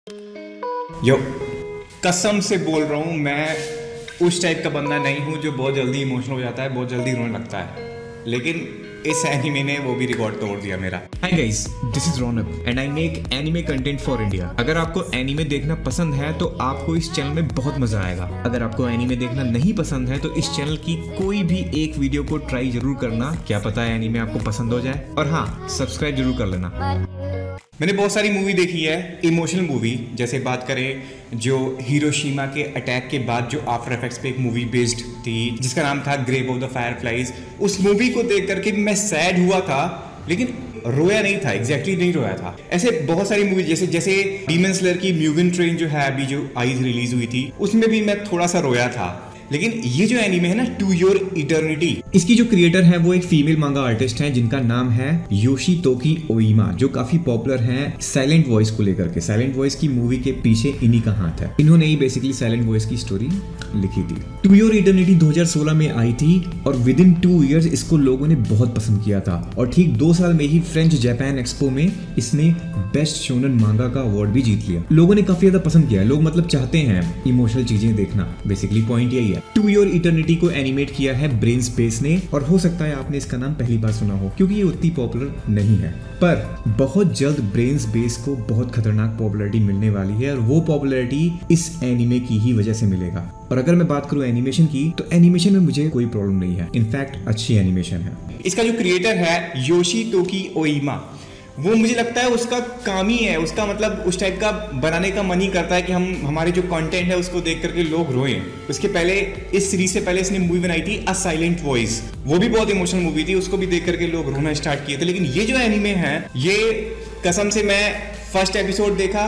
यो कसम से बोल रहा हूँ, मैं उस टाइप का बंदा नहीं हूँ जो बहुत जल्दी इमोशनल हो जाता है, बहुत जल्दी रोने लगता है। लेकिन इस एनिमे ने वो भी रिकॉर्ड तोड़ दिया मेरा। Hi guys, this is Ronak and I make anime content for India। अगर आपको एनिमे देखना पसंद है तो आपको इस चैनल में बहुत मजा आएगा। अगर आपको एनिमे देखना नहीं पसंद है तो इस चैनल की कोई भी एक वीडियो को ट्राई जरूर करना, क्या पता है एनिमे आपको पसंद हो जाए। और हाँ, सब्सक्राइब जरूर कर लेना। मैंने बहुत सारी मूवी देखी है, इमोशनल मूवी। जैसे बात करें जो हिरोशिमा के अटैक के बाद जो आफ्टर इफेक्ट्स पे एक मूवी बेस्ड थी जिसका नाम था ग्रेव ऑफ द फायरफ्लाइज, उस मूवी को देख करके मैं सैड हुआ था लेकिन रोया नहीं था, एग्जैक्टली नहीं रोया था। ऐसे बहुत सारी मूवी जैसे डीमन स्लेयर की म्यूगन ट्रेन जो है अभी जो आईज रिलीज हुई थी, उसमें भी मैं थोड़ा सा रोया था। लेकिन ये जो एनीमे है ना, टू योर इटर्निटी, इसकी जो क्रिएटर है वो एक फीमेल मांगा आर्टिस्ट है जिनका नाम है योशितोकी ओइमा, जो काफी पॉपुलर है साइलेंट वॉइस को लेकर के। साइलेंट वॉइस की मूवी के पीछे इन्हीं का हाथ है, इन्होंने ही बेसिकली साइलेंट वॉइस की स्टोरी लिखी थी। टू योर इटर्निटी 2016 में आई थी और विद इन 2 इयर्स इसको लोगों ने बहुत पसंद किया था और ठीक 2 साल में ही फ्रेंच जापान एक्सपो में इसने बेस्ट शोनन मांगा का अवार्ड भी जीत लिया। लोगों ने काफी ज्यादा पसंद किया, लोग मतलब चाहते हैं इमोशनल चीजें देखना, बेसिकली पॉइंट यही है। टू योर इटर्निटी को एनिमेट किया है ब्रेन स्पेस ने और हो सकता है आपने इसका नाम पहली बार सुना हो क्योंकि ये उतनी पॉपुलर नहीं है, पर बहुत जल्द ब्रेन स्पेस को बहुत खतरनाक पॉपुलैरिटी मिलने वाली है और वो पॉपुलैरिटी इस एनिमे की ही वजह से मिलेगा। और अगर मैं बात करूं एनिमेशन की, तो एनिमेशन में मुझे कोई प्रॉब्लम नहीं है, इनफैक्ट अच्छी एनिमेशन है। इसका जो क्रिएटर है योशितोकी ओइमा, वो मुझे लगता है उसका काम ही है, उसका मतलब उस टाइप का बनाने का मन ही करता है कि हमारे जो कंटेंट है उसको देख करके लोग रोएं। उसके पहले, इस सीरीज से पहले इसने मूवी बनाई थी अ साइलेंट वॉइस, वो भी बहुत इमोशनल मूवी थी, उसको भी देख करके लोग रोना स्टार्ट किए थे। लेकिन ये जो एनीमे है, ये कसम से मैं फर्स्ट एपिसोड देखा,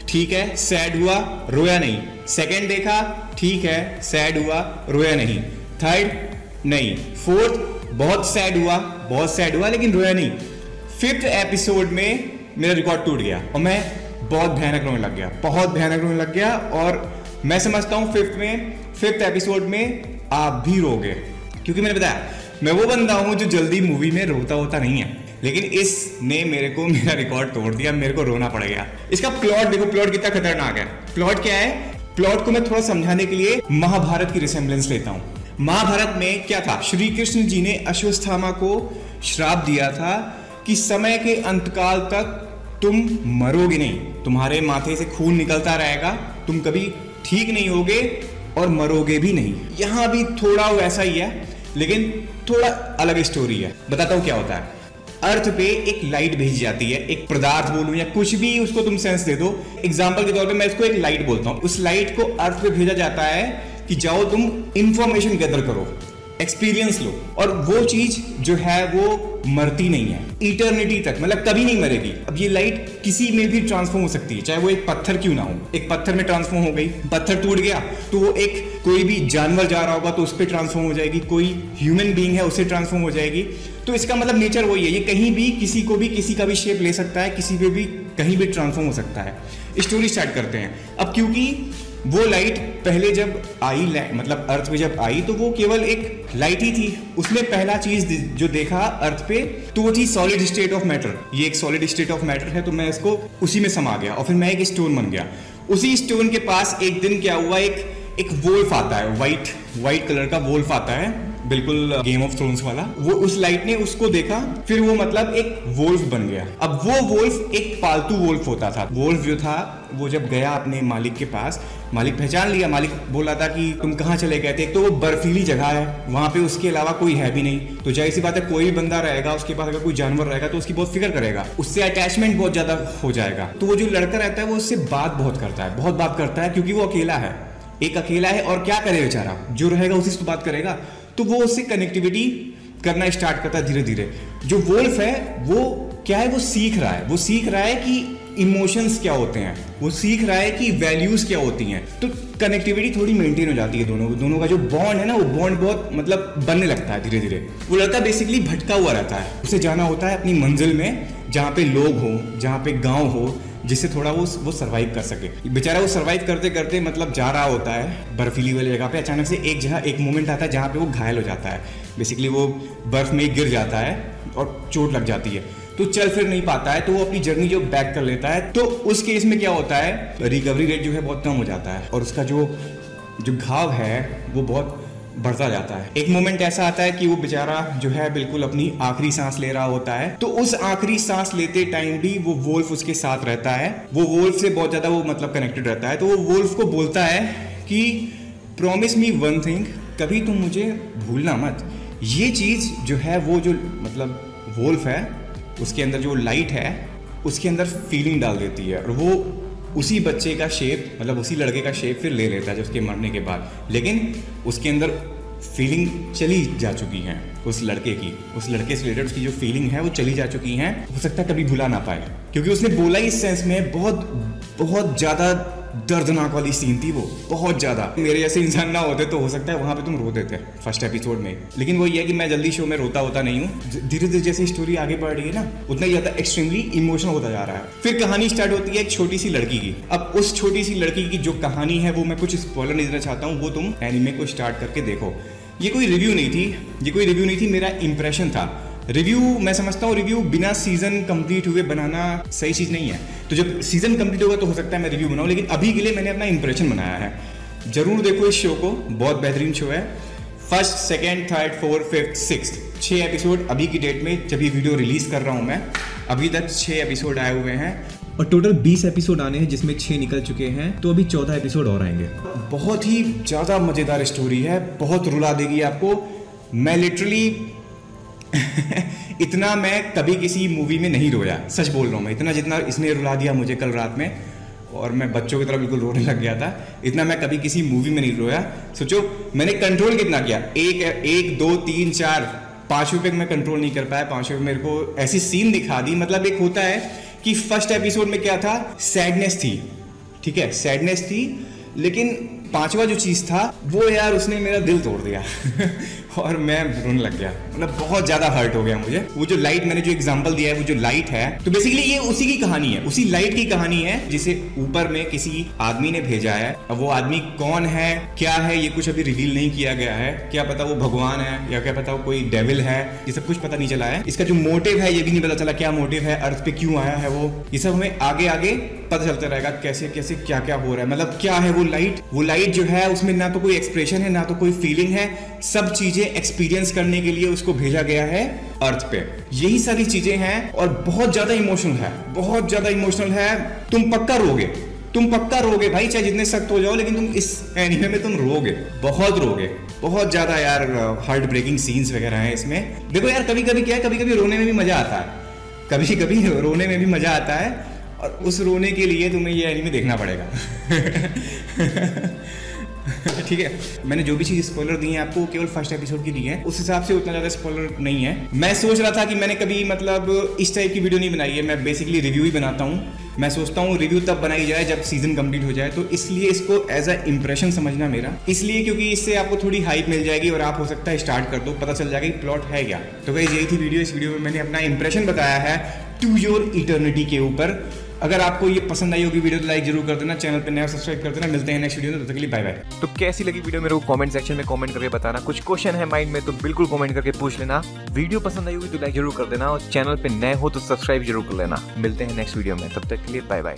ठीक है, सैड हुआ, रोया नहीं। सेकेंड देखा, ठीक है, सैड हुआ, रोया नहीं। थर्ड नहीं, फोर्थ बहुत सैड हुआ लेकिन रोया नहीं। 5th एपिसोड में मेरा रिकॉर्ड टूट गया और मैं बहुत भयानक रोने लग गया। और मैं समझता हूँ 5th एपिसोड में आप भी रोगे, क्योंकि मैंने बताया मैं वो बंदा हूँ जो जल्दी मूवी में रोता होता नहीं है, लेकिन इसने मेरा रिकॉर्ड तोड़ दिया, मेरे को रोना पड़ गया। इसका प्लॉट देखो, प्लॉट कितना खतरनाक है। प्लॉट क्या है, प्लॉट को मैं थोड़ा समझाने के लिए महाभारत की रिसेम्बलेंस लेता हूँ। महाभारत में क्या था, श्री कृष्ण जी ने अश्वत्थामा को श्राप दिया था कि समय के अंतकाल तक तुम मरोगे नहीं, तुम्हारे माथे से खून निकलता रहेगा, तुम कभी ठीक नहीं होगे और मरोगे भी नहीं। यहाँ भी थोड़ा वैसा ही है लेकिन थोड़ा अलग स्टोरी है। बताता हूँ क्या होता है। अर्थ पे एक लाइट भेजी जाती है, एक पदार्थ बोलूं या कुछ भी उसको तुम सेंस दे दो। एग्जाम्पल के तौर पे मैं इसको एक लाइट बोलता हूँ। उस लाइट को अर्थ पे भेजा जाता है कि जाओ तुम इंफॉर्मेशन गैदर करो, एक्सपीरियंस लो, और वो चीज जो है वो मरती नहीं है इटर्निटी तक, मतलब कभी नहीं मरेगी। अब ये लाइट किसी में भी ट्रांसफॉर्म हो सकती है, चाहे वो एक पत्थर क्यों ना हो। एक पत्थर में ट्रांसफॉर्म हो गई, पत्थर टूट गया तो वो एक कोई भी जानवर जा रहा होगा तो उस पर ट्रांसफॉर्म हो जाएगी, कोई ह्यूमन बीइंग है उससे ट्रांसफॉर्म हो जाएगी। तो इसका मतलब नेचर वही है, ये कहीं भी किसी को भी किसी का भी शेप ले सकता है, किसी पे भी कहीं भी ट्रांसफॉर्म हो सकता है। स्टोरी स्टार्ट करते हैं। अब क्योंकि वो लाइट पहले जब आई, मतलब अर्थ पे जब आई, तो वो केवल एक लाइट ही थी। उसने पहला चीज जो देखा अर्थ पे तो वो थी सॉलिड स्टेट ऑफ मैटर। ये एक सॉलिड स्टेट ऑफ मैटर है, तो मैं इसको उसी में समा गया और फिर मैं एक स्टोन बन गया। उसी स्टोन के पास एक दिन क्या हुआ, एक वोल्फ आता है, व्हाइट कलर का वोल्फ आता है, बिल्कुल गेम ऑफ थ्रोन्स वाला। वो उस लाइट ने उसको देखा, फिर वो मतलब एक वोल्फ बन गया। अब वो वोल्फ एक पालतू वोल्फ होता था। वोल्फ जो था वो जब गया अपने मालिक के पास, मालिक पहचान लिया। मालिक बोल रहा था कि तुम कहाँ चले गए थे। एक तो वो बर्फीली जगह है, वहां पे उसके अलावा कोई है भी नहीं, तो जाहिर सी बात है कोई भी बंदा रहेगा उसके पास, अगर कोई जानवर रहेगा तो उसकी बहुत फिक्र करेगा, उससे अटैचमेंट बहुत ज्यादा हो जाएगा। तो वो जो लड़का रहता है वो उससे बात बहुत करता है क्योंकि वो अकेला है, और क्या करे बेचारा, जो रहेगा उसी से बात करेगा। तो वो उससे कनेक्टिविटी करना स्टार्ट करता है धीरे धीरे। जो वोल्फ है वो क्या है, वो सीख रहा है कि इमोशंस क्या होते हैं, वो सीख रहा है कि वैल्यूज क्या होती हैं। तो कनेक्टिविटी थोड़ी मेंटेन हो जाती है, दोनों का जो बॉन्ड है ना, वो बॉन्ड बहुत मतलब बनने लगता है धीरे धीरे। वो लड़का बेसिकली भटका हुआ रहता है, उसे जाना होता है अपनी मंजिल में, जहाँ पे लोग हो, जहाँ पे गाँव हो, जिससे थोड़ा वो सर्वाइव कर सके। बेचारा वो सर्वाइव करते करते मतलब जा रहा होता है बर्फीली वाली जगह पे। अचानक से एक मोमेंट आता है जहाँ पे वो घायल हो जाता है। बेसिकली वो बर्फ में गिर जाता है और चोट लग जाती है। तो चल फिर नहीं पाता है, तो वो अपनी जर्नी जो बैक कर लेता है। तो उस केस में क्या होता है, रिकवरी रेट जो है बहुत कम हो जाता है और उसका जो घाव है वो बहुत बढ़ता जाता है। एक मोमेंट ऐसा आता है कि वो बेचारा जो है बिल्कुल अपनी आखिरी सांस ले रहा होता है, तो उस आखिरी सांस लेते टाइम भी वो वोल्फ उसके साथ रहता है। वो वोल्फ से बहुत ज्यादा वो मतलब कनेक्टेड रहता है। तो वो वोल्फ को बोलता है कि प्रॉमिस मी वन थिंग, कभी तुम मुझे भूलना मत। ये चीज जो है वो जो मतलब वोल्फ है उसके अंदर जो लाइट है उसके अंदर फीलिंग डाल देती है और वो उसी बच्चे का शेप मतलब उसी लड़के का शेप फिर ले लेता है जो उसके मरने के बाद। लेकिन उसके अंदर फीलिंग चली जा चुकी है उस लड़के की, उस लड़के से रिलेटेड उसकी जो फीलिंग है वो चली जा चुकी है। हो सकता है कभी भुला ना पाए, क्योंकि उसने बोला इस सेंस में बहुत ज़्यादा दर्दनाक वाली सीन थी वो, बहुत ज़्यादा। मेरे जैसे इंसान ना होते तो हो सकता है वहाँ पे तुम रो देते फर्स्ट एपिसोड में। लेकिन वो ये है कि मैं जल्दी शो में रोता नहीं हूँ। धीरे धीरे जैसे स्टोरी आगे बढ़ रही है ना, उतना ही ज़्यादा एक्सट्रीमली इमोशनल होता जा रहा है। फिर कहानी स्टार्ट होती है एक छोटी सी लड़की की। अब उस छोटी सी लड़की की जो कहानी है वो मैं कुछ स्पॉइलर नहीं देना चाहता हूँ, वो तुम एनिमे को स्टार्ट करके देखो। ये कोई रिव्यू नहीं थी, मेरा इंप्रेशन था। रिव्यू मैं समझता हूँ रिव्यू बिना सीजन कंप्लीट हुए बनाना सही चीज़ नहीं है। तो जब सीजन कंप्लीट होगा तो हो सकता है मैं रिव्यू बनाऊँ, लेकिन अभी के लिए मैंने अपना इंप्रेशन बनाया है। जरूर देखो इस शो को, बहुत बेहतरीन शो है। First, second, third, fourth, fifth, sixth 6 episode अभी की डेट में जब ये वीडियो रिलीज कर रहा हूँ मैं, अभी तक 6 एपिसोड आए हुए हैं और टोटल 20 एपिसोड आने हैं जिसमें 6 निकल चुके हैं, तो अभी 14 एपिसोड और आएंगे। बहुत ही ज़्यादा मज़ेदार स्टोरी है, बहुत रुला देगी आपको। मैं लिटरली इतना मैं कभी किसी मूवी में नहीं रोया, सच बोल रहा हूँ मैं। इतना जितना इसने रुला दिया मुझे कल रात में, और मैं बच्चों की तरह बिल्कुल रोने लग गया था, इतना मैं कभी किसी मूवी में नहीं रोया। सोचो मैंने कंट्रोल कितना किया, 1 2 3 4 5 पे मैं कंट्रोल नहीं कर पाया। 5 पे मेरे को ऐसी सीन दिखा दी। मतलब एक होता है कि फर्स्ट एपिसोड में क्या था, सैडनेस थी, ठीक है, सैडनेस थी, लेकिन 5वां जो चीज़ था वो यार उसने मेरा दिल तोड़ दिया और मैं रोने लग गया। मतलब बहुत ज़्यादा हर्ट हो गया मुझे। वो जो लाइट, मैंने जो एग्जांपल दिया है, वो जो लाइट है, तो बेसिकली ये उसी की कहानी है, उसी लाइट की कहानी है जिसे ऊपर में किसी आदमी ने भेजा है। अब वो आदमी कौन है, क्या है, ये कुछ अभी रिवील नहीं किया गया है। क्या पता वो भगवान है या क्या पता वो कोई डेविल है, ये सब कुछ पता नहीं चला है। इसका जो मोटिव है ये भी नहीं पता चला, क्या मोटिव है, अर्थ पे क्यों आया है वो, ये सब हमें आगे आगे पता चलता रहेगा कैसे कैसे क्या क्या हो रहा है। मतलब क्या है वो लाइट जो है उसमें ना तो कोई एक्सप्रेशन है ना तो कोई फीलिंग है, सब चीजें एक्सपीरियंस करने के लिए उसको भेजा गया है अर्थ पे। यही सारी चीजें हैं और बहुत ज्यादा इमोशनल है, बहुत ज्यादा इमोशनल है। तुम पक्का रोगे भाई, चाहे जितने सख्त हो जाओ, लेकिन तुम इस एनीमे में तुम रोगे, बहुत रोगे, बहुत ज्यादा यार। हार्ट ब्रेकिंग सीन्स वगैरह हैं इसमें। देखो यार कभी कभी क्या है, कभी कभी रोने में भी मजा आता है, कभी कभी रोने में भी मजा आता है, और उस रोने के लिए तुम्हें ये एनीमे देखना पड़ेगा। ठीक है, मैंने जो भी चीज़ स्पॉइलर दी है आपको केवल फर्स्ट एपिसोड की दी है, उस हिसाब से उतना ज़्यादा स्पॉइलर नहीं है। मैं सोच रहा था कि मैंने कभी मतलब इस टाइप की वीडियो नहीं बनाई है, मैं बेसिकली रिव्यू ही बनाता हूँ। मैं सोचता हूँ रिव्यू तब बनाई जाए जब सीजन कंप्लीट हो जाए, तो इसलिए इसको एज अ इंप्रेशन समझना मेरा, इसलिए क्योंकि इससे आपको थोड़ी हाइप मिल जाएगी और आप हो सकता है स्टार्ट कर दो, पता चल जाएगा कि प्लॉट है क्या। तो गाइस यही थी वीडियो। इस वीडियो में मैंने अपना इंप्रेशन बताया है टू योर इटर्निटी के ऊपर। अगर आपको ये पसंद आई होगी वीडियो तो लाइक जरूर कर देना, चैनल पे नया सब्सक्राइब कर देना। मिलते हैं नेक्स्ट वीडियो में, तब तक के लिए बाय बाय। तो कैसी लगी वीडियो मेरे को कमेंट सेक्शन में कमेंट करके बताना। कुछ क्वेश्चन है माइंड में तो बिल्कुल कमेंट करके पूछ लेना। वीडियो पसंद आई होगी तो लाइक जरूर कर देना और चैनल पे नए हो तो सब्सक्राइब जरूर कर लेना। मिलते हैं नेक्स्ट वीडियो में, तब तक के लिए बाय बाय।